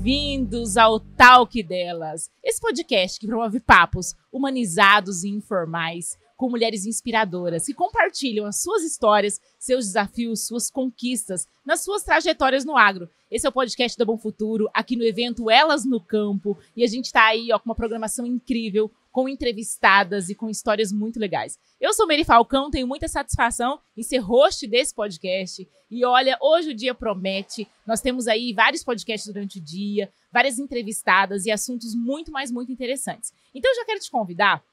bem-vindos ao Talk Delas, esse podcast que promove papos humanizados e informais com mulheres inspiradoras que compartilham as suas histórias, seus desafios, suas conquistas nas suas trajetórias no agro. Esse é o podcast da Bom Futuro, aqui no evento Elas no Campo, e a gente está aí com uma programação incrível, com entrevistadas e com histórias muito legais. Eu sou Meire Falcão, tenho muita satisfação em ser host desse podcast. E olha, hoje o dia promete. Nós temos aí vários podcasts durante o dia, várias entrevistadas e assuntos muito interessantes. Então eu já quero te convidar,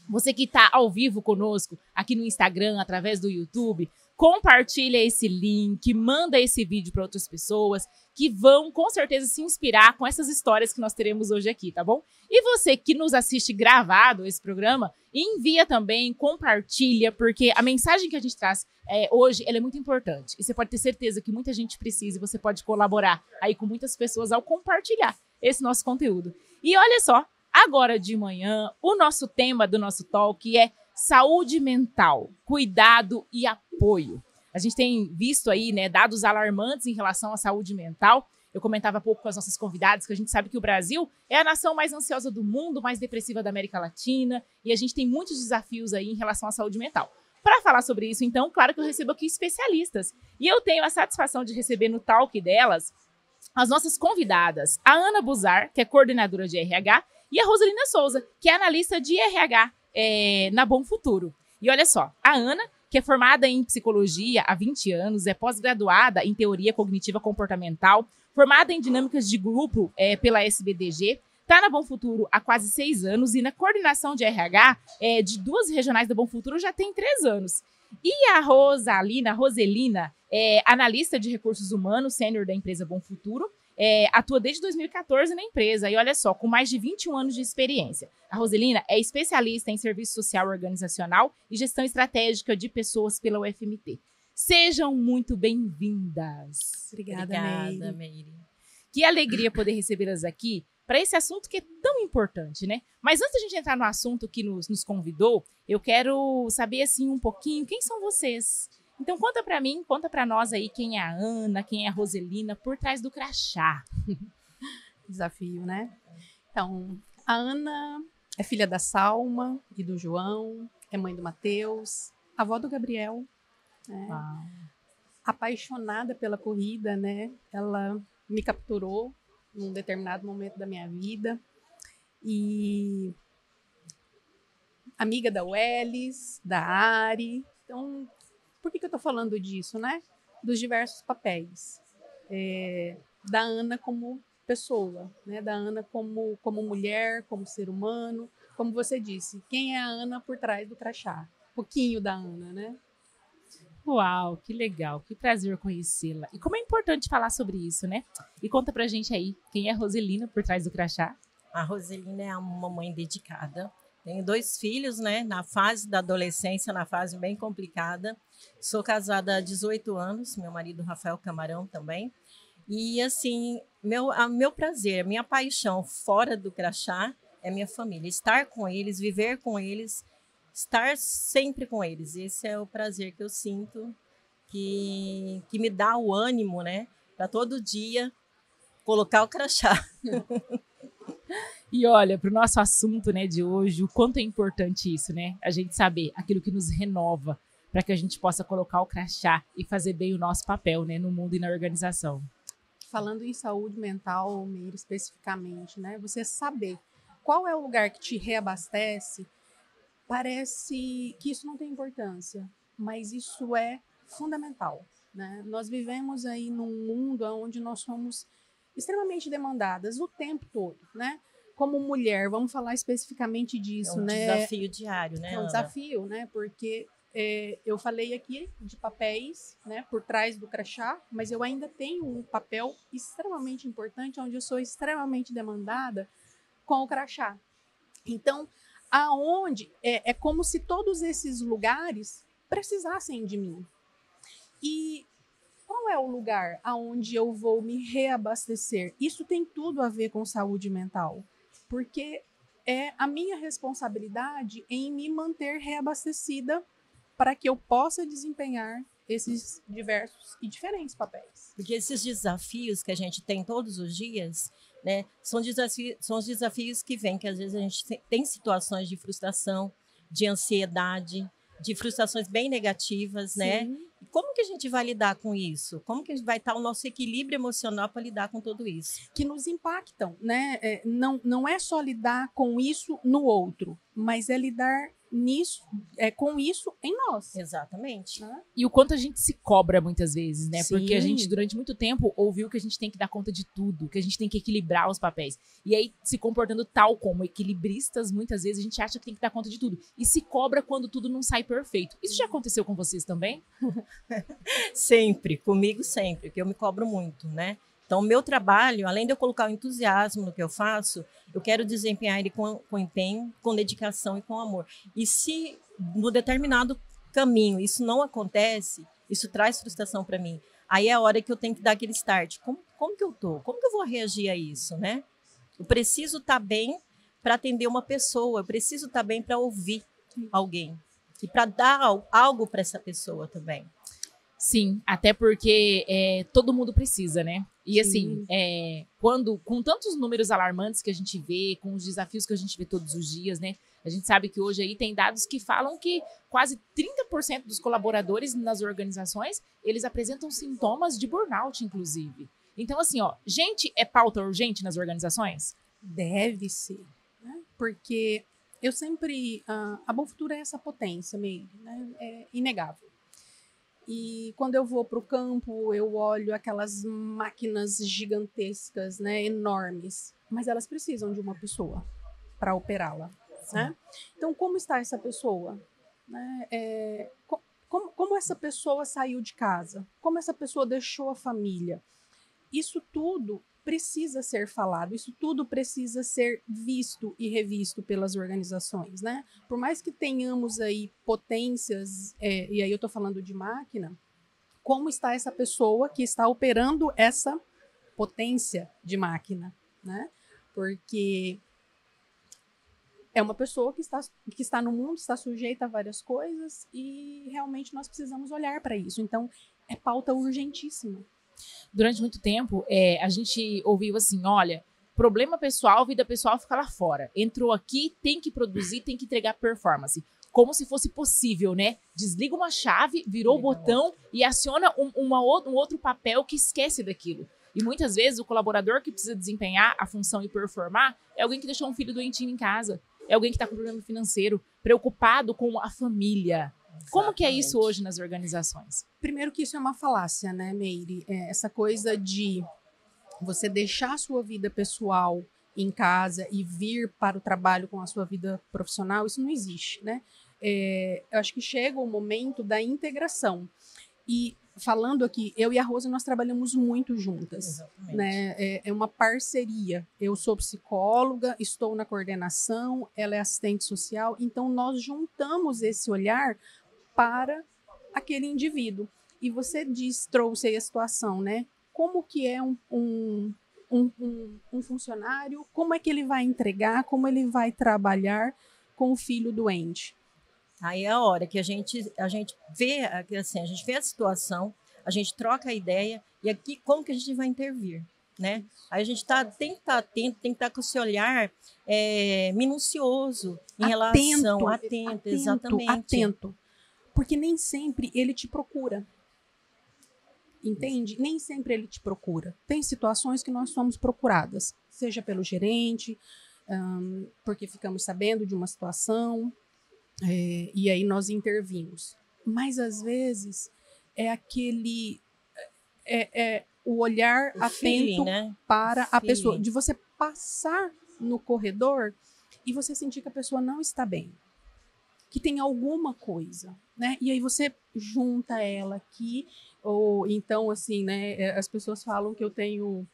você que está ao vivo conosco aqui no Instagram, através do YouTube, compartilha esse link, manda esse vídeo para outras pessoas que vão com certeza se inspirar com essas histórias que nós teremos hoje aqui, tá bom? E você que nos assiste gravado esse programa, envia também, compartilha, porque a mensagem que a gente traz hoje ela é muito importante. E você pode ter certeza que muita gente precisa e você pode colaborar aí com muitas pessoas ao compartilhar esse nosso conteúdo. E olha só, agora de manhã, o nosso tema do nosso talk é saúde mental, cuidado e apoio. A gente tem visto aí, dados alarmantes em relação à saúde mental. Eu comentava há pouco com as nossas convidadas que a gente sabe que o Brasil é a nação mais ansiosa do mundo, mais depressiva da América Latina, e a gente tem muitos desafios aí em relação à saúde mental. Para falar sobre isso, então, claro que eu recebo aqui especialistas. E eu tenho a satisfação de receber no Talk Delas as nossas convidadas, a Ana Buzar, que é coordenadora de RH, e a Roselina Souza, que é analista de RH na Bom Futuro. E olha só, a Ana, que é formada em psicologia há 20 anos, é pós-graduada em teoria cognitiva comportamental, formada em dinâmicas de grupo pela SBDG, está na Bom Futuro há quase 6 anos e na coordenação de RH de 2 regionais da Bom Futuro já tem 3 anos. E a Roselina, é analista de recursos humanos, sênior da empresa Bom Futuro, atua desde 2014 na empresa e olha só, com mais de 21 anos de experiência. A Roselina é especialista em serviço social organizacional e gestão estratégica de pessoas pela UFMT. Sejam muito bem-vindas. Obrigada, Meire. Que alegria poder recebê-las aqui para esse assunto que é tão importante, né? Mas antes da gente entrar no assunto que nos convidou, eu quero saber assim um pouquinho quem são vocês. Então conta para mim, conta para nós aí quem é a Ana, quem é a Roselina por trás do crachá. Desafio, né? Então, a Ana é filha da Salma e do João, é mãe do Matheus, avó do Gabriel, né? Apaixonada pela corrida, né? Ela me capturou num determinado momento da minha vida e amiga da Welles, da Ari. Então, por que eu tô falando disso, né? Dos diversos papéis da Ana como pessoa, né? Da Ana como mulher, como ser humano, como você disse, quem é a Ana por trás do crachá? Um pouquinho da Ana, né? Uau, que legal, que prazer conhecê-la. E como é importante falar sobre isso, né? E conta pra gente aí, quem é a Roselina por trás do crachá? A Roselina é uma mãe dedicada. Tenho 2 filhos, né? Na fase da adolescência, na fase bem complicada. Sou casada há 18 anos, meu marido Rafael Camarão também. E assim, meu prazer, minha paixão fora do crachá é minha família. Estar com eles, viver com eles, estar sempre com eles. Esse é o prazer que eu sinto, que me dá o ânimo, né? Para todo dia colocar o crachá. E olha, para o nosso assunto, né, de hoje, o quanto é importante isso, né? A gente saber aquilo que nos renova para que a gente possa colocar o crachá e fazer bem o nosso papel, né, no mundo e na organização. Falando em saúde mental, Meire, especificamente, né? Você saber qual é o lugar que te reabastece, parece que isso não tem importância, mas isso é fundamental, né? Nós vivemos aí num mundo onde nós somos extremamente demandadas o tempo todo, né? Como mulher, vamos falar especificamente disso, né? É um desafio diário, né, É um Ana? desafio, né? Porque eu falei aqui de papéis, né, por trás do crachá, mas eu ainda tenho um papel extremamente importante, onde eu sou extremamente demandada com o crachá. Então, aonde é como se todos esses lugares precisassem de mim. E qual é o lugar aonde eu vou me reabastecer? Isso tem tudo a ver com saúde mental, porque é a minha responsabilidade em me manter reabastecida para que eu possa desempenhar esses diversos e diferentes papéis. Porque esses desafios que a gente tem todos os dias, né? São os desafios que vêm, que às vezes a gente tem situações de frustração, de ansiedade, de frustrações bem negativas, né? Sim. E como que a gente vai lidar com isso? Como que vai estar o nosso equilíbrio emocional para lidar com tudo isso? Que nos impactam, né? Não é só lidar com isso no outro, mas é lidar com isso em nós. Exatamente. Né? E o quanto a gente se cobra muitas vezes, né? Sim. Porque a gente, durante muito tempo, ouviu que a gente tem que dar conta de tudo, que a gente tem que equilibrar os papéis. E aí, se comportando tal como equilibristas, muitas vezes a gente acha que tem que dar conta de tudo. E se cobra quando tudo não sai perfeito. Isso já aconteceu com vocês também? Sempre, comigo sempre, porque eu me cobro muito, né? Então, o meu trabalho, além de eu colocar o entusiasmo no que eu faço, eu quero desempenhar ele com empenho, com dedicação e com amor. E se no determinado caminho isso não acontece, isso traz frustração para mim. Aí é a hora que eu tenho que dar aquele start. Como que eu tô? Como que eu vou reagir a isso, né? Eu preciso estar bem para atender uma pessoa, eu preciso estar bem para ouvir alguém e para dar algo para essa pessoa também. Sim, até porque todo mundo precisa, né? E Sim. assim, com tantos números alarmantes que a gente vê, com os desafios que a gente vê todos os dias, né? A gente sabe que hoje aí tem dados que falam que quase 30% dos colaboradores nas organizações, eles apresentam sintomas de burnout, inclusive. Então, assim, ó, gente é pauta urgente nas organizações? Deve ser, né? Porque eu sempre... a Bom Futuro é essa potência mesmo, né? É inegável. E quando eu vou para o campo, eu olho aquelas máquinas gigantescas, né, enormes, mas elas precisam de uma pessoa para operá-la, né? Então, como está essa pessoa? Né? Como essa pessoa saiu de casa? Como essa pessoa deixou a família? Isso tudo precisa ser falado, isso tudo precisa ser visto e revisto pelas organizações, né? Por mais que tenhamos aí potências, e aí eu estou falando de máquina, como está essa pessoa que está operando essa potência de máquina, né? Porque é uma pessoa que está no mundo, está sujeita a várias coisas e realmente nós precisamos olhar para isso. Então, é pauta urgentíssima. Durante muito tempo, a gente ouviu assim, olha, problema pessoal, vida pessoal fica lá fora. Entrou aqui, tem que produzir, tem que entregar performance. Como se fosse possível, né? Desliga uma chave, virou o botão e aciona um outro papel que esquece daquilo. E muitas vezes o colaborador que precisa desempenhar a função e performar é alguém que deixou um filho doentinho em casa. É alguém que está com problema financeiro, preocupado com a família. Exatamente. Como que é isso hoje nas organizações? Primeiro que isso é uma falácia, né, Meire? Essa coisa de você deixar a sua vida pessoal em casa e vir para o trabalho com a sua vida profissional, isso não existe, né? Eu acho que chega o momento da integração. E falando aqui, eu e a Rosa, nós trabalhamos muito juntas. Exatamente. Né? É uma parceria. Eu sou psicóloga, estou na coordenação, ela é assistente social, então nós juntamos esse olhar para aquele indivíduo. E você trouxe aí a situação, né? Como que é um funcionário, como é que ele vai entregar, como ele vai trabalhar com o filho doente. Aí é a hora que a gente vê, assim, a gente vê a situação, a gente troca a ideia e aqui como que a gente vai intervir, né? Aí a gente tem que estar atento, tem que estar com esse olhar minucioso em relação atento, exatamente. Atento, porque nem sempre ele te procura. Entende? Nem sempre ele te procura. Tem situações que nós somos procuradas, seja pelo gerente, porque ficamos sabendo de uma situação, e aí nós intervimos. Mas, às vezes, é aquele... o olhar atento feeling, né? para a pessoa. De você passar no corredor e você sentir que a pessoa não está bem. Que tem alguma coisa, né? E aí você junta ela aqui, ou então, assim, né? As pessoas falam que eu tenho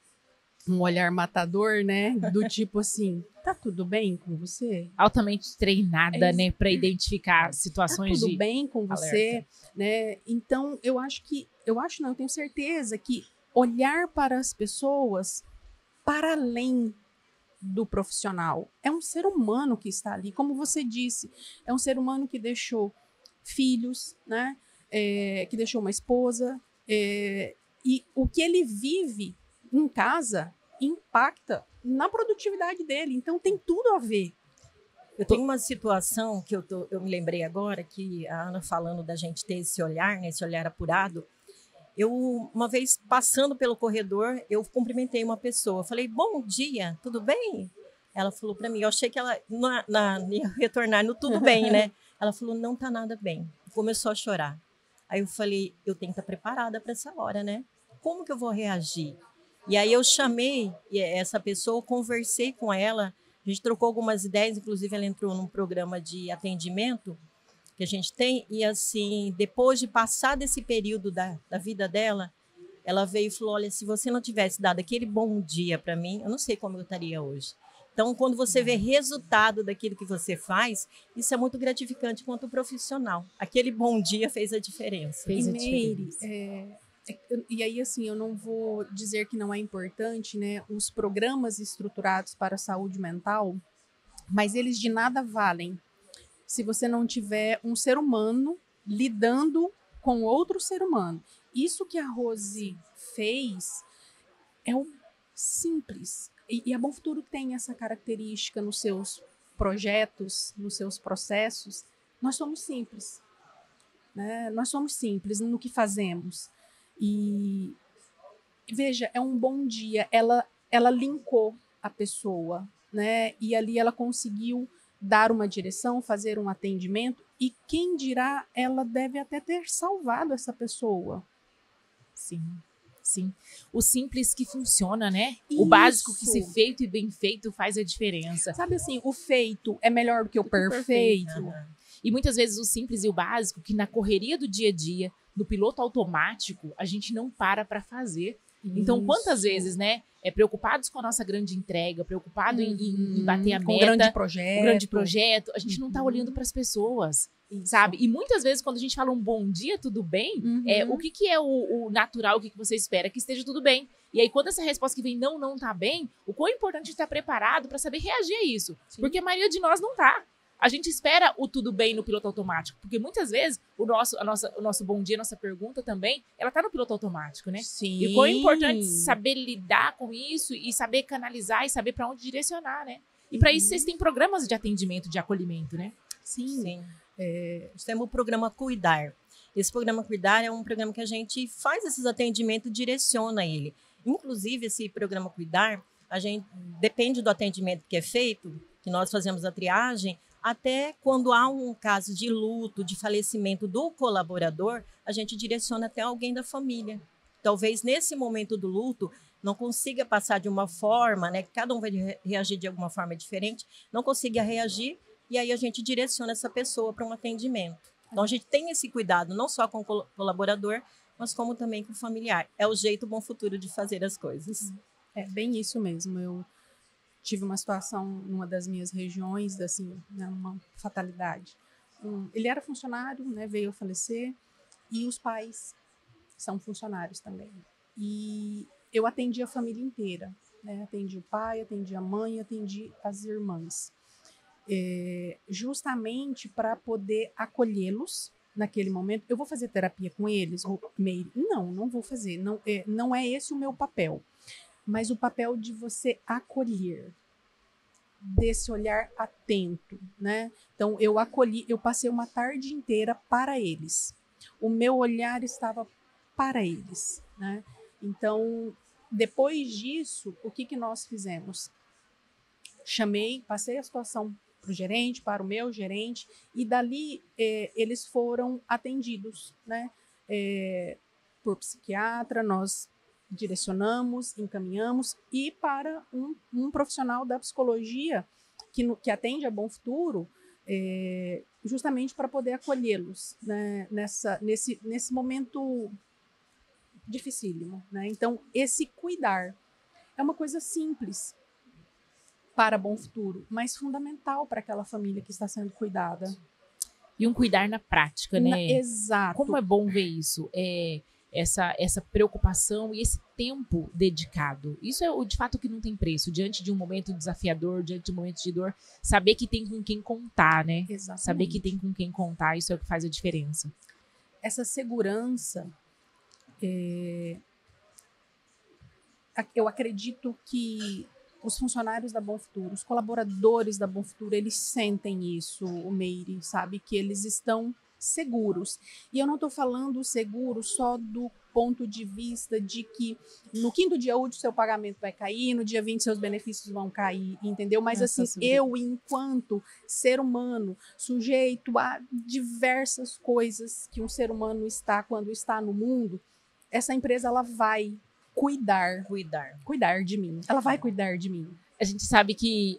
um olhar matador, né? Do tipo assim, tá tudo bem com você? Altamente treinada, né? Para identificar situações de... Tá tudo bem com você? Né? Então, eu tenho certeza que olhar para as pessoas para além do profissional. É um ser humano que está ali, como você disse, é um ser humano que deixou filhos, né? Que deixou uma esposa, e o que ele vive em casa impacta na produtividade dele. Então, tem tudo a ver. Eu tenho uma situação que eu me lembrei agora, que a Ana falando da gente ter esse olhar, né, esse olhar apurado. Eu, uma vez, passando pelo corredor, eu cumprimentei uma pessoa. Falei, bom dia, tudo bem? Ela falou para mim, eu achei que ela ia retornar no tudo bem, né? Ela falou, não tá nada bem. Começou a chorar. Aí eu falei, eu tenho que estar preparada para essa hora, né? Como que eu vou reagir? E aí eu chamei essa pessoa, conversei com ela, a gente trocou algumas ideias, inclusive ela entrou num programa de atendimento que a gente tem, e assim, depois de passar desse período da vida dela, ela veio e falou, olha, se você não tivesse dado aquele bom dia para mim, eu não sei como eu estaria hoje. Então, quando você vê resultado daquilo que você faz, isso é muito gratificante quanto profissional. Aquele bom dia fez a diferença. E Meire, e aí, assim, eu não vou dizer que não é importante, né, os programas estruturados para a saúde mental, mas eles de nada valem se você não tiver um ser humano lidando com outro ser humano. Isso que a Rose fez é o simples. E a Bom Futuro tem essa característica nos seus projetos, nos seus processos. Nós somos simples, né? Nós somos simples no que fazemos. E veja, é um bom dia. Ela linkou a pessoa, né? E ali ela conseguiu dar uma direção, fazer um atendimento, e quem dirá, ela deve até ter salvado essa pessoa. Sim, sim. O simples que funciona, né? Isso. O básico que, se feito e bem feito, faz a diferença. Sabe assim, o feito é melhor do que o perfeito. E muitas vezes o simples e o básico, que na correria do dia a dia, no piloto automático, a gente não para fazer. Então, quantas vezes, né? Preocupados com a nossa grande entrega, preocupado em bater a meta, com o grande projeto, a gente não tá olhando para as pessoas, sabe? E muitas vezes, quando a gente fala um bom dia, tudo bem, o que é o natural, o que você espera? Que esteja tudo bem. E aí, quando essa resposta que vem, não tá bem, o quão importante é estar preparado para saber reagir a isso. Sim. Porque a maioria de nós não tá. A gente espera o tudo bem no piloto automático, porque muitas vezes o nosso bom dia, a nossa pergunta também, ela tá no piloto automático, né? Sim. E quão é importante saber lidar com isso e saber canalizar e saber para onde direcionar, né? E para isso vocês têm programas de atendimento, de acolhimento, né? Sim. Nós temos o programa Cuidar. Esse programa Cuidar é um programa que a gente faz esses atendimentos e direciona ele. Inclusive, esse programa Cuidar, a gente depende do atendimento que é feito, que nós fazemos a triagem, até quando há um caso de luto, de falecimento do colaborador, a gente direciona até alguém da família. Talvez nesse momento do luto não consiga passar de uma forma, né? Cada um vai reagir de alguma forma diferente, não consiga reagir, e aí a gente direciona essa pessoa para um atendimento. Então a gente tem esse cuidado, não só com o colaborador, mas como também com o familiar. É o jeito Bom Futuro de fazer as coisas. É bem isso mesmo. Eu tive uma situação numa das minhas regiões, assim, né, uma fatalidade. Ele era funcionário, né, veio a falecer, e os pais são funcionários também. E eu atendi a família inteira, né, atendi o pai, atendi a mãe, atendi as irmãs, justamente para poder acolhê-los naquele momento. Eu vou fazer terapia com eles, Meire? Não vou fazer. Não é esse o meu papel. Mas o papel de você acolher, desse olhar atento, né? Então, eu acolhi, eu passei uma tarde inteira para eles. O meu olhar estava para eles, né? Então, depois disso, o que nós fizemos? Passei a situação para o gerente, para o meu gerente, e dali eles foram atendidos, né? Por psiquiatra, nós direcionamos, encaminhamos, e para um profissional da psicologia que atende a Bom Futuro, justamente para poder acolhê-los, né, nesse momento dificílimo, né? Então, esse cuidar é uma coisa simples para Bom Futuro, mas fundamental para aquela família que está sendo cuidada. E um cuidar na prática, né? Exato. Como é bom ver isso. Essa preocupação e esse tempo dedicado. Isso é de fato que não tem preço. Diante de um momento desafiador, diante de um momento de dor, saber que tem com quem contar, né? Exatamente. Saber que tem com quem contar, isso é o que faz a diferença. Essa segurança eu acredito que os funcionários da Bom Futuro, os colaboradores da Bom Futuro, eles sentem isso, o Meire, sabe? Que eles estão seguros. E eu não estou falando seguro só do ponto de vista de que no 5º dia útil seu pagamento vai cair, no dia 20 seus benefícios vão cair, entendeu? Mas assim, eu, enquanto ser humano, sujeito a diversas coisas que um ser humano está quando está no mundo, essa empresa, ela vai cuidar de mim. Ela vai cuidar de mim. A gente sabe que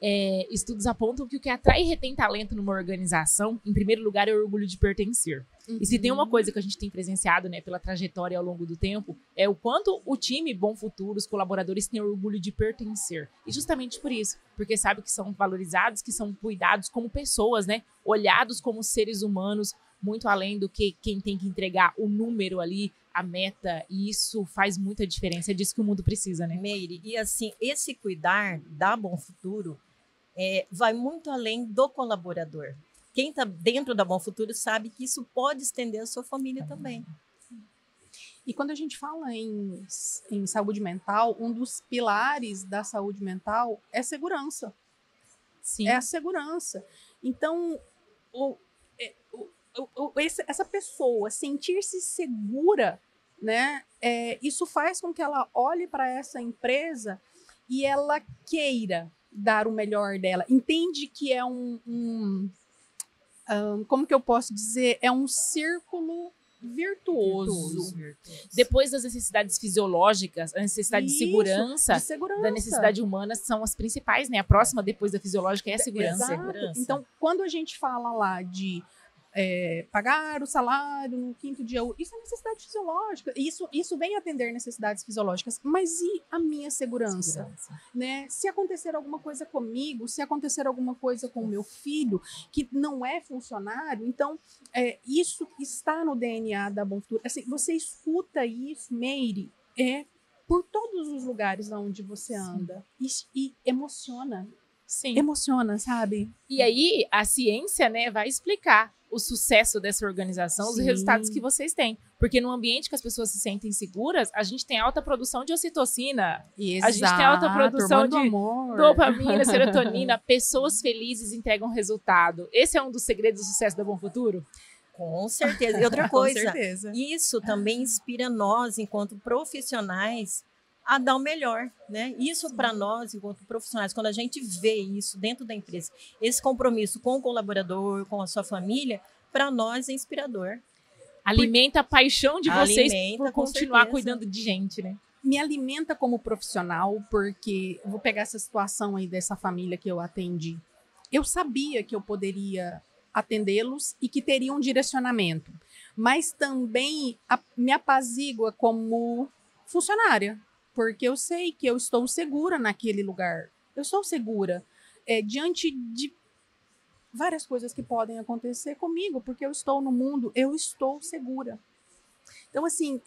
estudos apontam que o que atrai e retém talento numa organização, em primeiro lugar, é o orgulho de pertencer. Uhum. E se tem uma coisa que a gente tem presenciado, né, pela trajetória ao longo do tempo, é o quanto o time Bom Futuro, os colaboradores, têm orgulho de pertencer. E justamente por isso, porque sabe que são valorizados, que são cuidados como pessoas, né, olhados como seres humanos, muito além do que quem tem que entregar o número ali, a meta, e isso faz muita diferença. É disso que o mundo precisa, né? Meire, e assim, esse cuidar da Bom Futuro vai muito além do colaborador. Quem está dentro da Bom Futuro sabe que isso pode estender a sua família também. E quando a gente fala em saúde mental, um dos pilares da saúde mental é segurança. Sim. É a segurança. Então, essa pessoa sentir-se segura, né? Isso faz com que ela olhe para essa empresa e ela queira dar o melhor dela. Entende que é como que eu posso dizer? É um círculo virtuoso. Depois das necessidades fisiológicas, a necessidade de segurança, da necessidade humana são as principais, né? A próxima, depois da fisiológica, é a segurança. Então, quando a gente fala lá de pagar o salário no 5º dia, isso é necessidade fisiológica. Isso vem atender necessidades fisiológicas. Mas e a minha segurança? Né? Se acontecer alguma coisa comigo, se acontecer alguma coisa com o meu filho, que não é funcionário, então isso está no DNA da Bom Futuro. Assim, você escuta isso, Meire, por todos os lugares onde você anda. E emociona. Sim. Emociona, sabe? E aí, a ciência, né, vai explicar o sucesso dessa organização, os resultados que vocês têm. Porque no ambiente que as pessoas se sentem seguras, a gente tem alta produção de ocitocina. Exato, a gente tem alta produção de amor. dopamina, serotonina. Pessoas felizes entregam resultado. Esse é um dos segredos do sucesso da Bom Futuro? Com certeza. E outra coisa, Com certeza. Isso também inspira nós, enquanto profissionais, a dar o melhor, né? Isso para nós, enquanto profissionais, quando a gente vê isso dentro da empresa, esse compromisso com o colaborador, com a sua família, para nós é inspirador. Alimenta a paixão de vocês por continuar certeza. Cuidando de gente, né? Me alimenta como profissional, porque eu vou pegar essa situação aí dessa família que eu atendi. Eu sabia que eu poderia atendê-los e que teria um direcionamento, mas também me apazigua como funcionária. Porque eu sei que eu estou segura naquele lugar. Eu estou segura diante de várias coisas que podem acontecer comigo, porque eu estou no mundo, eu estou segura. Então, assim,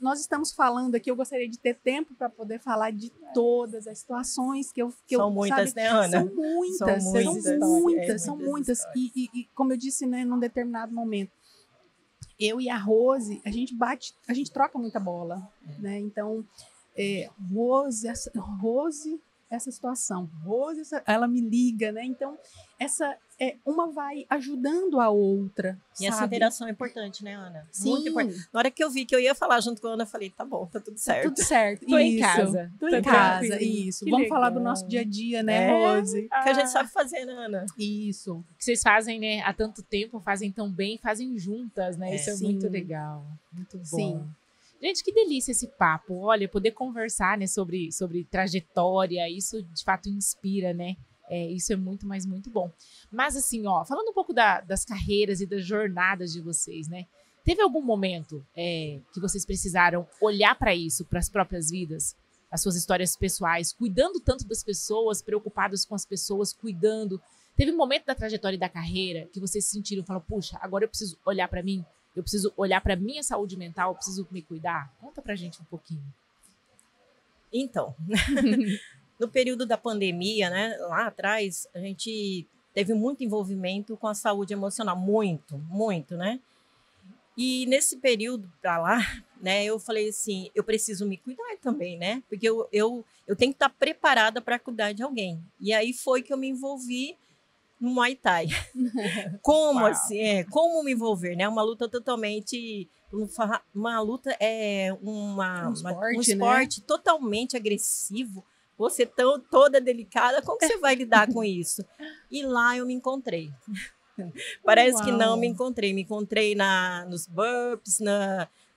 nós estamos falando aqui, eu gostaria de ter tempo para poder falar de todas as situações que são muitas, né, Ana? São muitas. E como eu disse, né, num determinado momento, eu e a Rose, a gente troca muita bola, né? Então, Rose, essa situação, Rose, ela me liga, né? Então, uma vai ajudando a outra. E sabe? essa interação é importante, né, Ana? Sim. Muito importante. Na hora que eu vi que eu ia falar junto com a Ana, eu falei, tá bom, tá tudo certo. Tá tudo certo. Tô em casa. Tô em casa, isso. Vamos falar do nosso dia a dia, né, Rose? Que a gente sabe fazer, né, Ana? Isso. O que vocês fazem, né, há tanto tempo, fazem tão bem, fazem juntas, né? Isso é muito legal. Muito bom. Sim. Gente, que delícia esse papo. Olha, poder conversar, né, sobre trajetória, isso de fato inspira, né? Isso é muito, mas muito bom. Mas assim, ó, falando um pouco das carreiras e das jornadas de vocês, né? Teve algum momento que vocês precisaram olhar para isso, para as próprias vidas, as suas histórias pessoais, cuidando tanto das pessoas, preocupados com as pessoas, cuidando? Teve um momento da trajetória e da carreira que vocês se sentiram, falaram, puxa, agora eu preciso olhar para mim? Eu preciso olhar para minha saúde mental, eu preciso me cuidar? Conta pra gente um pouquinho. Então, no período da pandemia, né, lá atrás, a gente teve muito envolvimento com a saúde emocional, muito, né? E nesse período para lá, né, eu falei assim, eu preciso me cuidar também, né? Porque eu tenho que estar preparada para cuidar de alguém. E aí foi que eu me envolvi no Muay Thai. Como Uau. assim? Como me envolver, né? Uma luta totalmente, uma luta Um um esporte, esporte totalmente agressivo. Você toda delicada, como que você vai lidar com isso? E lá eu me encontrei. Parece que não me encontrei nos burpees,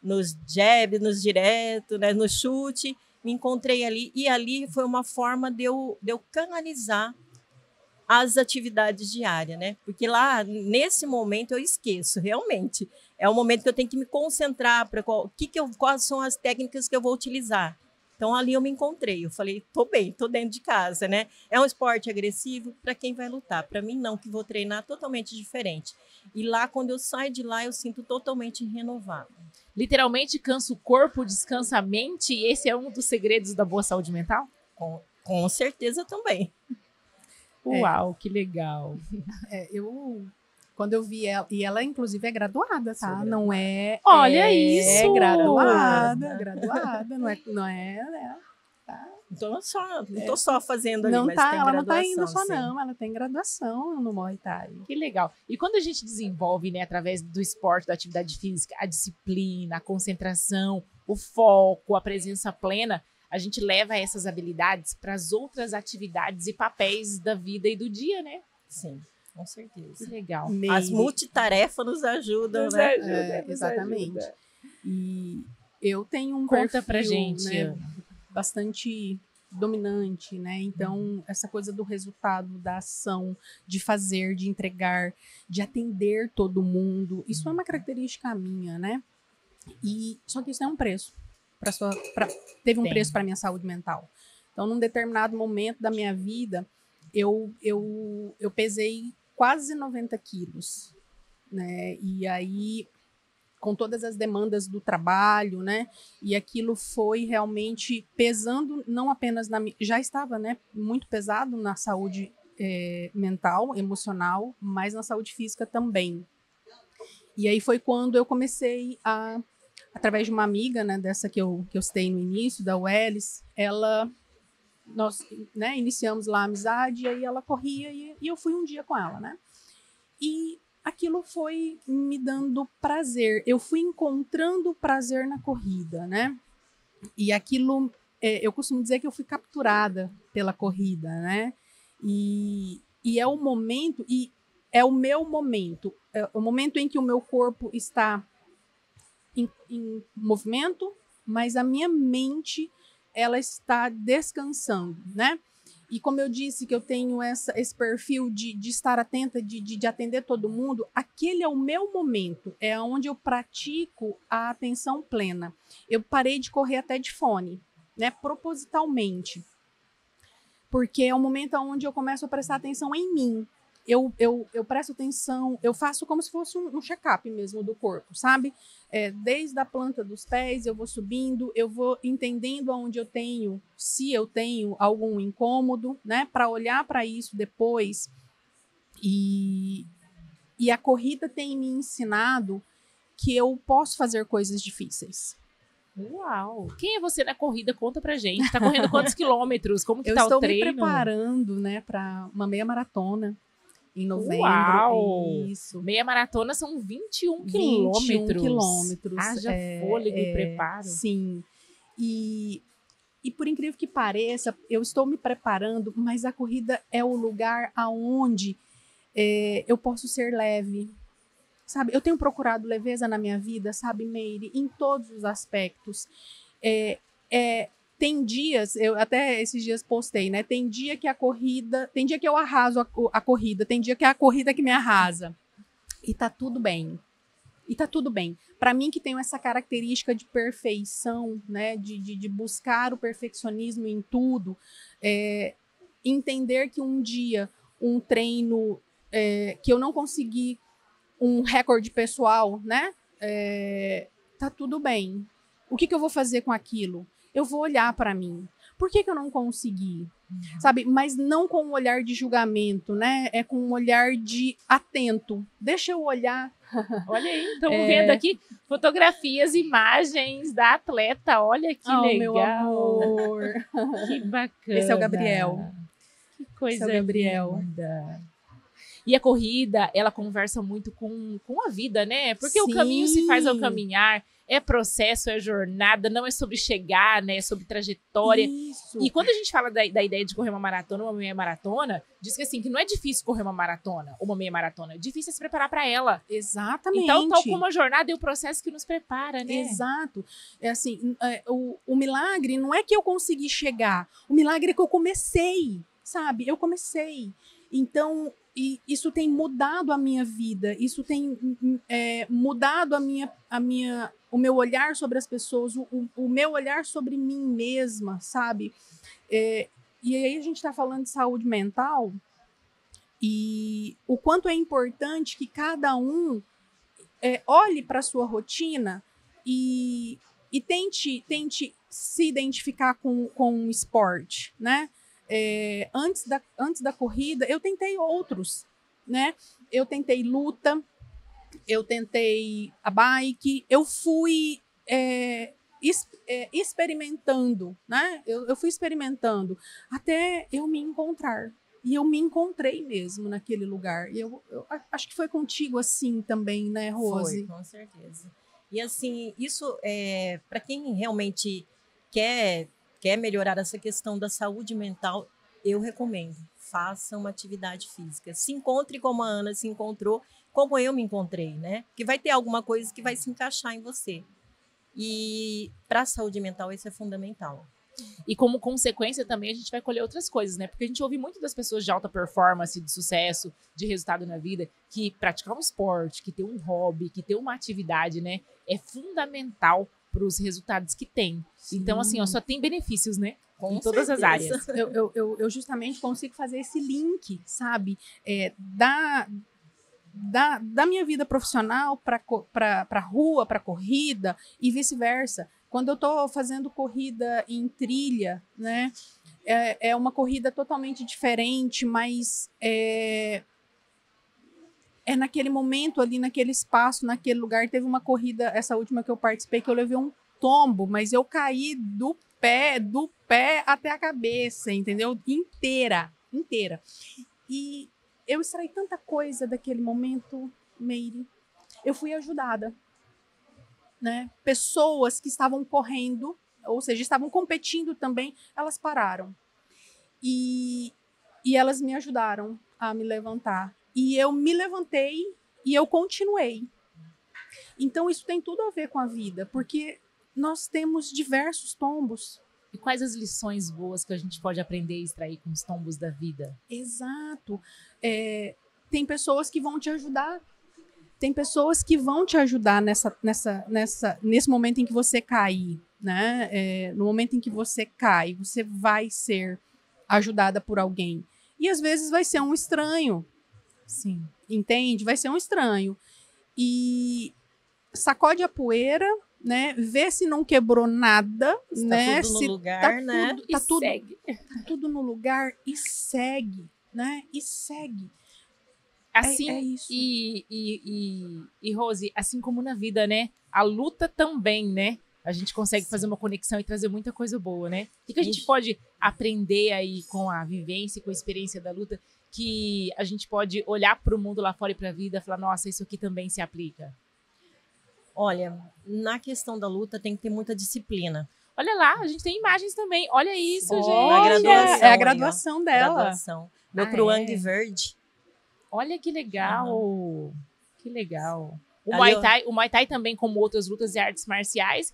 nos jabs, nos direto, né, no chute, me encontrei ali, e ali foi uma forma de eu canalizar as atividades diárias, né? Porque lá, nesse momento, eu esqueço, realmente. É o momento que eu tenho que me concentrar para quais são as técnicas que eu vou utilizar. Então, ali eu me encontrei. Eu falei, tô bem, tô dentro de casa, né? É um esporte agressivo para quem vai lutar. Para mim, não, que vou treinar totalmente diferente. E lá, quando eu saio de lá, eu sinto totalmente renovado. Literalmente cansa o corpo, descansa a mente, e esse é um dos segredos da boa saúde mental? Com certeza também. Uau, que legal. Quando eu vi ela, e ela inclusive é graduada, tá? Graduada. Não é... Olha isso! É graduada, não é, né? Então, não tô só fazendo ali, mas tem ela não tá graduação, indo só sim. não, ela tem graduação no Muay Thai. Que legal. E quando a gente desenvolve, né, através do esporte, da atividade física, a disciplina, a concentração, o foco, a presença plena, a gente leva essas habilidades para as outras atividades e papéis da vida e do dia, né? Sim, com certeza. Que legal. As multitarefas nos ajudam, né? Exatamente. E eu tenho um Conta perfil, pra gente. né, bastante dominante, né? Então, essa coisa do resultado, da ação, de fazer, de entregar, de atender todo mundo, isso é uma característica minha, né? E só que isso é um preço. Teve um preço para minha saúde mental. Então, num determinado momento da minha vida, eu pesei quase 90 quilos, né? E aí, com todas as demandas do trabalho, né? E aquilo foi realmente pesando, não apenas já estava, né, muito pesado na saúde mental, emocional, mas na saúde física também. E aí foi quando eu comecei através de uma amiga, né, dessa que eu citei no início, da Welles, nós, né, iniciamos lá a amizade, e aí ela corria e eu fui um dia com ela, né? E aquilo foi me dando prazer. Eu fui encontrando prazer na corrida, né? E aquilo, eu costumo dizer que eu fui capturada pela corrida, né? E é o momento, e é o meu momento, é o momento em que o meu corpo está em movimento, mas a minha mente, ela está descansando, né? E como eu disse que eu tenho esse perfil de estar atenta, de atender todo mundo, aquele é o meu momento, é onde eu pratico a atenção plena. Eu parei de correr até de fone, né, propositalmente, porque é o momento onde eu começo a prestar atenção em mim. Eu presto atenção, eu faço como se fosse um check-up mesmo do corpo, sabe? Desde a planta dos pés, eu vou subindo, eu vou entendendo aonde se eu tenho algum incômodo, né? Para olhar para isso depois. E a corrida tem me ensinado que eu posso fazer coisas difíceis. Uau! Quem é você na corrida? Conta pra gente. Tá correndo quantos quilômetros? Como que eu tá estou o treino? me preparando, né, para uma meia maratona. Em novembro. Uau! Isso. Meia maratona são 21 quilômetros. 21 quilômetros. Haja fôlego e preparo. Sim. E por incrível que pareça, eu estou me preparando, mas a corrida é o lugar aonde eu posso ser leve. Sabe? Eu tenho procurado leveza na minha vida, sabe, Meire? Em todos os aspectos. Tem dias, eu até esses dias postei, né? Tem dia que eu arraso a corrida, tem dia que é a corrida que me arrasa. E tá tudo bem. Para mim, que tenho essa característica de perfeição, né? De buscar o perfeccionismo em tudo, entender que um dia, um treino que eu não consegui um recorde pessoal, né? Tá tudo bem. O que eu vou fazer com aquilo? Eu vou olhar para mim. Por que eu não consegui? Sabe? Mas não com um olhar de julgamento, né? É com um olhar de atento. Deixa eu olhar Olha aí, estamos vendo aqui fotografias, imagens da atleta. Olha que legal. Meu amor. Que bacana. Esse é o Gabriel. Que coisa Esse é o Gabriel. linda. E a corrida, ela conversa muito com a vida, né? Porque o Sim. caminho se faz ao caminhar, é processo, é jornada, não é sobre chegar, né? É sobre trajetória. Isso. E quando a gente fala da ideia de correr uma maratona, uma meia maratona, diz que assim, que não é difícil correr uma maratona, uma meia maratona, é difícil se preparar para ela. Exatamente. Então, tal como a jornada é o processo que nos prepara, né? Exato. É assim, o milagre não é que eu consegui chegar, o milagre é que eu comecei, sabe? Eu comecei. Então, isso tem mudado a minha vida, isso tem mudado o meu olhar sobre as pessoas, o meu olhar sobre mim mesma, sabe? E aí a gente está falando de saúde mental e o quanto é importante que cada um olhe para a sua rotina e tente se identificar com um esporte, né? Antes da corrida, eu tentei outros, né? Eu tentei luta, eu tentei a bike, eu fui experimentando, né? Eu fui experimentando até eu me encontrar. E eu me encontrei mesmo naquele lugar. E eu acho que foi contigo assim também, né, Rose? Foi, com certeza. E assim, isso para quem realmente quer melhorar essa questão da saúde mental, eu recomendo. Faça uma atividade física. Se encontre como a Ana se encontrou, como eu me encontrei, né? Porque vai ter alguma coisa que vai se encaixar em você. E para a saúde mental, isso é fundamental. E como consequência também a gente vai colher outras coisas, né? Porque a gente ouve muito das pessoas de alta performance, de sucesso, de resultado na vida, que praticar um esporte, que ter um hobby, que ter uma atividade, né? É fundamental para os resultados que tem. Sim. Então, assim, só tem benefícios, né? Com em todas certeza. as áreas. Eu justamente consigo fazer esse link, sabe? Da minha vida profissional para a rua, para corrida e vice-versa. Quando eu estou fazendo corrida em trilha, né? É uma corrida totalmente diferente, mas é naquele momento ali, naquele espaço, naquele lugar. Teve uma corrida, essa última que eu participei, que eu levei um tombo, mas eu caí do pé até a cabeça, entendeu? Inteira. E eu extraí tanta coisa daquele momento, Meire. Eu fui ajudada, né? Pessoas que estavam correndo, ou seja, estavam competindo também, elas pararam. E elas me ajudaram a me levantar. E eu me levantei e eu continuei. Então, isso tem tudo a ver com a vida, porque nós temos diversos tombos. E quais as lições boas que a gente pode aprender e extrair com os tombos da vida? Exato. Tem pessoas que vão te ajudar. Tem pessoas que vão te ajudar nesse momento em que você cair, né? No momento em que você cai, você vai ser ajudada por alguém. E às vezes vai ser um estranho. Sim. Entende? Vai ser um estranho. E sacode a poeira, né? Vê se não quebrou nada, está né? Tudo no se lugar, né? Segue. Tá tudo no lugar e segue, né? E segue. Assim, é isso. E Rose, assim como na vida, né? A luta também, né? A gente consegue fazer uma conexão e trazer muita coisa boa, né? O que a gente pode aprender aí com a vivência, com a experiência da luta, que a gente pode olhar para o mundo lá fora e para a vida e falar, nossa, isso aqui também se aplica? Olha, na questão da luta tem que ter muita disciplina. Olha lá, a gente tem imagens também. Olha isso, gente. É a graduação dela. Graduação. Meu Kruang verde. Olha que legal. Que legal. O Ali, Muay Thai também, como outras lutas e artes marciais,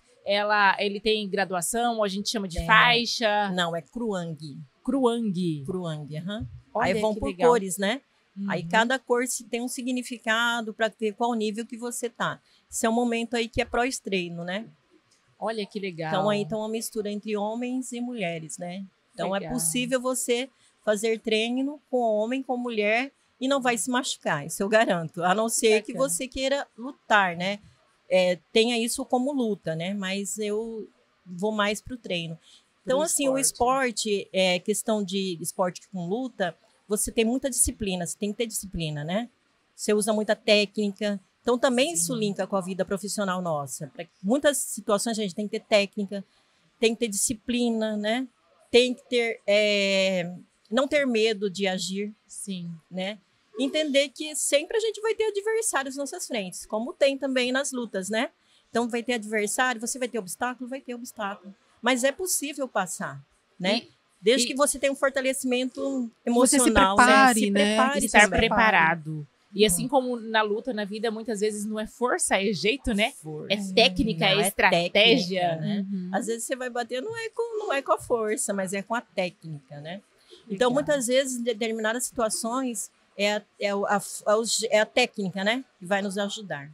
ele tem graduação, a gente chama de faixa. Não, é Kruang. Kruang. Aham. Olha, aí vão por legal. cores, né? Aí cada cor tem um significado para ver qual nível que você tá. Esse é um momento aí que é pró-estreino, né? Olha que legal. Então aí tem uma mistura entre homens e mulheres, né? Então legal. É possível você fazer treino com homem, com mulher e não vai se machucar, isso eu garanto. A não ser que você queira lutar, né? Tenha isso como luta, né? Mas eu vou mais pro treino. Então, assim, o esporte, questão de esporte com luta, você tem muita disciplina, você tem que ter disciplina, né? Você usa muita técnica, Então, também isso linka com a vida profissional nossa. Para muitas situações, a gente tem que ter técnica, tem que ter disciplina, né? Tem que ter, não ter medo de agir, Sim. né? Entender que sempre a gente vai ter adversários nas nossas frentes, como tem também nas lutas, né? Então, vai ter adversário, você vai ter obstáculo, vai ter obstáculo. Mas é possível passar, né? Desde que você tenha um fortalecimento emocional, você se prepare, né? Se prepare, Estar também. preparado. E assim como na luta, na vida, muitas vezes não é força, é jeito, né? Força. É técnica, Não, é estratégia. técnica, né? Às vezes você vai bater, não é com a força, mas é com a técnica, né? Então, muitas vezes, em determinadas situações, é a técnica, né? Que vai nos ajudar.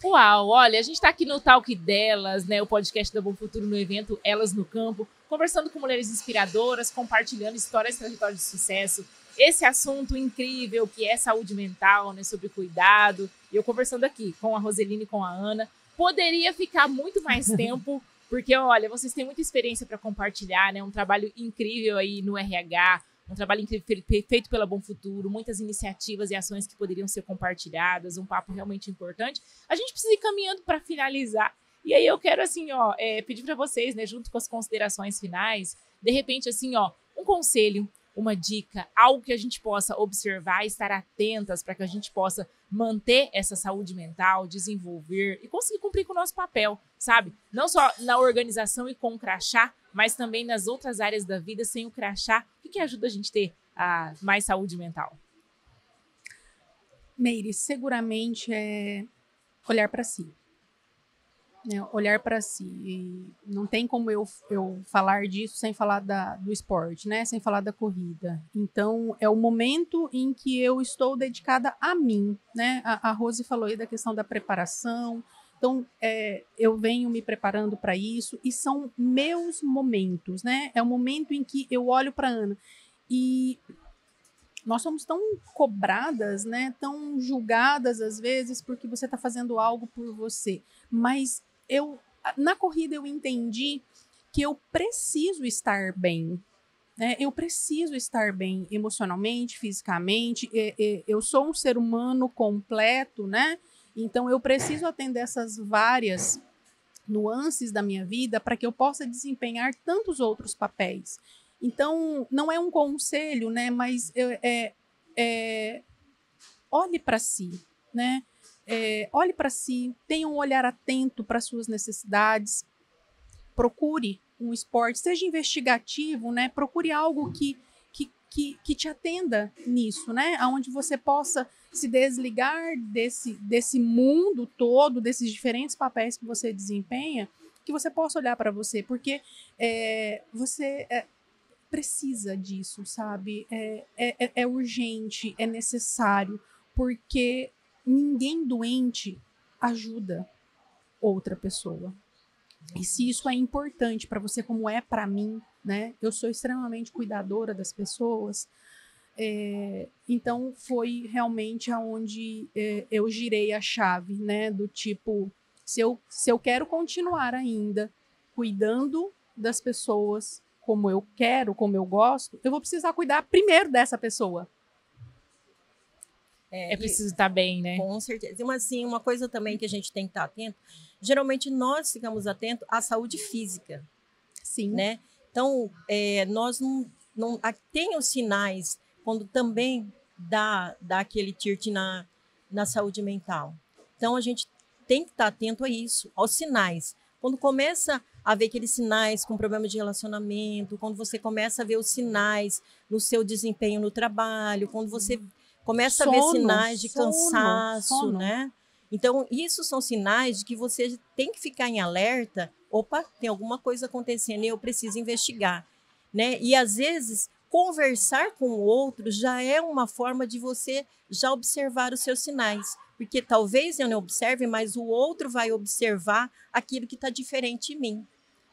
Uau, olha, a gente está aqui no Talk Delas, né? O podcast da Bom Futuro no evento Elas no Campo, conversando com mulheres inspiradoras, compartilhando histórias e trajetórias de sucesso. Esse assunto incrível que é saúde mental, né? Sobre cuidado. E eu conversando aqui com a Roseline e com a Ana. Poderia ficar muito mais tempo, porque, olha, vocês têm muita experiência para compartilhar, né? Um trabalho incrível aí no RH, um trabalho incrível feito pela Bom Futuro, muitas iniciativas e ações que poderiam ser compartilhadas, um papo realmente importante. A gente precisa ir caminhando para finalizar. E aí eu quero, assim, ó, pedir para vocês, né, junto com as considerações finais, de repente, assim, ó, um conselho, uma dica, algo que a gente possa observar, estar atentas para que a gente possa manter essa saúde mental, desenvolver e conseguir cumprir com o nosso papel, sabe? Não só na organização e com o crachá, mas também nas outras áreas da vida sem o crachá. O que ajuda a gente a ter mais saúde mental? Meire, seguramente é olhar para si. Olhar para si. E não tem como eu falar disso sem falar do esporte, né? Sem falar da corrida. Então, é o momento em que eu estou dedicada a mim, né? A Rose falou aí da questão da preparação. Então, eu venho me preparando para isso e são meus momentos, né? É o momento em que eu olho para a Ana e nós somos tão cobradas, né? Tão julgadas às vezes porque você está fazendo algo por você. Mas na corrida eu entendi que eu preciso estar bem, né? Eu preciso estar bem emocionalmente, fisicamente. Eu sou um ser humano completo, né? Então, eu preciso atender essas várias nuances da minha vida para que eu possa desempenhar tantos outros papéis. Então, não é um conselho, né? Mas olhe para si, né? Olhe para si, tenha um olhar atento para suas necessidades, procure um esporte, seja investigativo, né? Procure algo que te atenda nisso, né? Onde você possa se desligar desse mundo todo, desses diferentes papéis que você desempenha, que você possa olhar para você, porque você precisa disso, sabe? É urgente, é necessário, porque ninguém doente ajuda outra pessoa. E se isso é importante para você, como é para mim, né? Eu sou extremamente cuidadora das pessoas. Então foi realmente aonde eu girei a chave, né? Do tipo, se eu quero continuar ainda cuidando das pessoas como eu quero, como eu gosto, eu vou precisar cuidar primeiro dessa pessoa. É preciso estar bem, né? Com certeza. Mas, assim, uma coisa também que a gente tem que estar atento, geralmente nós ficamos atentos à saúde física. Sim. Né? Então, nós não tem os sinais quando também dá aquele tilt na saúde mental. Então, a gente tem que estar atento a isso, aos sinais. Quando começa a ver aqueles sinais com problemas de relacionamento, quando você começa a ver os sinais no seu desempenho no trabalho, quando você começa a ver sinais de cansaço, né? Então, isso são sinais de que você tem que ficar em alerta. Opa, tem alguma coisa acontecendo e eu preciso investigar, né? E, às vezes, conversar com o outro já é uma forma de você já observar os seus sinais. Porque talvez eu não observe, mas o outro vai observar aquilo que está diferente em mim,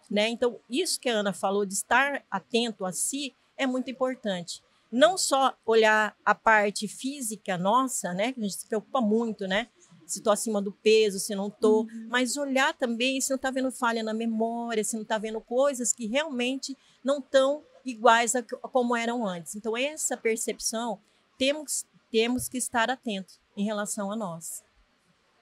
né? Então, isso que a Ana falou de estar atento a si é muito importante. Não só olhar a parte física nossa, né? Que a gente se preocupa muito, né? Se estou acima do peso, se não estou. Mas olhar também se não está vendo falha na memória, se não está vendo coisas que realmente não estão iguais a como eram antes. Então, essa percepção, temos que estar atentos em relação a nós.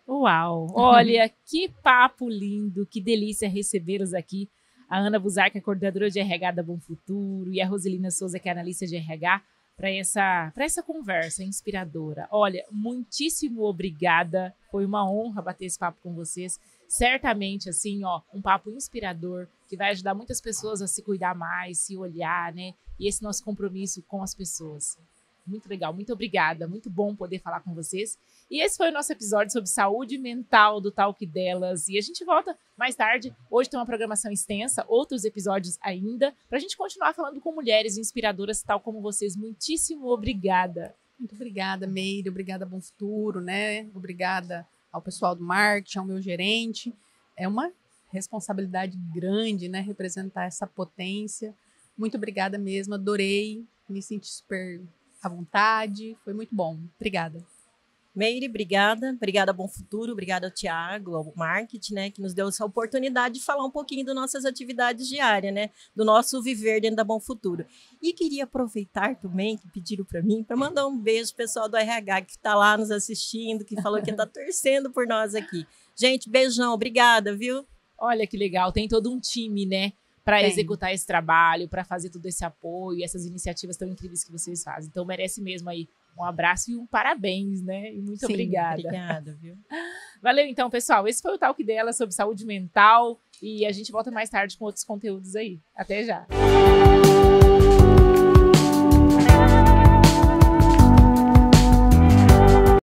Uau! Olha, que papo lindo, que delícia recebê-los aqui. A Ana Buzzar, que é coordenadora de RH da Bom Futuro, e a Roselina Souza, que é analista de RH, para essa conversa inspiradora. Olha, muitíssimo obrigada. Foi uma honra bater esse papo com vocês. Certamente, assim, ó, um papo inspirador que vai ajudar muitas pessoas a se cuidar mais, se olhar, né? E esse nosso compromisso com as pessoas. Muito legal, muito obrigada. Muito bom poder falar com vocês. E esse foi o nosso episódio sobre saúde mental do Talk Delas. E a gente volta mais tarde. Hoje tem uma programação extensa, outros episódios ainda, para a gente continuar falando com mulheres inspiradoras, tal como vocês. Muitíssimo obrigada. Muito obrigada, Meire. Obrigada, Bom Futuro, né? Obrigada ao pessoal do marketing, ao meu gerente. É uma responsabilidade grande, né? Representar essa potência. Muito obrigada mesmo. Adorei. Me senti super à vontade. Foi muito bom. Obrigada. Meire, obrigada. Obrigada, Bom Futuro. Obrigada ao Tiago, ao marketing, né, que nos deu essa oportunidade de falar um pouquinho das nossas atividades diárias, né, do nosso viver dentro da Bom Futuro. E queria aproveitar também, que pediram para mim, para mandar um beijo pro pessoal do RH que está lá nos assistindo, que falou que está torcendo por nós aqui. Gente, beijão. Obrigada, viu? Olha que legal. Tem todo um time, né, para executar esse trabalho, para fazer todo esse apoio, essas iniciativas tão incríveis que vocês fazem. Então, merece mesmo aí um abraço e um parabéns, né? E muito obrigada. Obrigada, viu? Valeu, então, pessoal. Esse foi o Talk Dela sobre saúde mental e a gente volta mais tarde com outros conteúdos aí. Até já!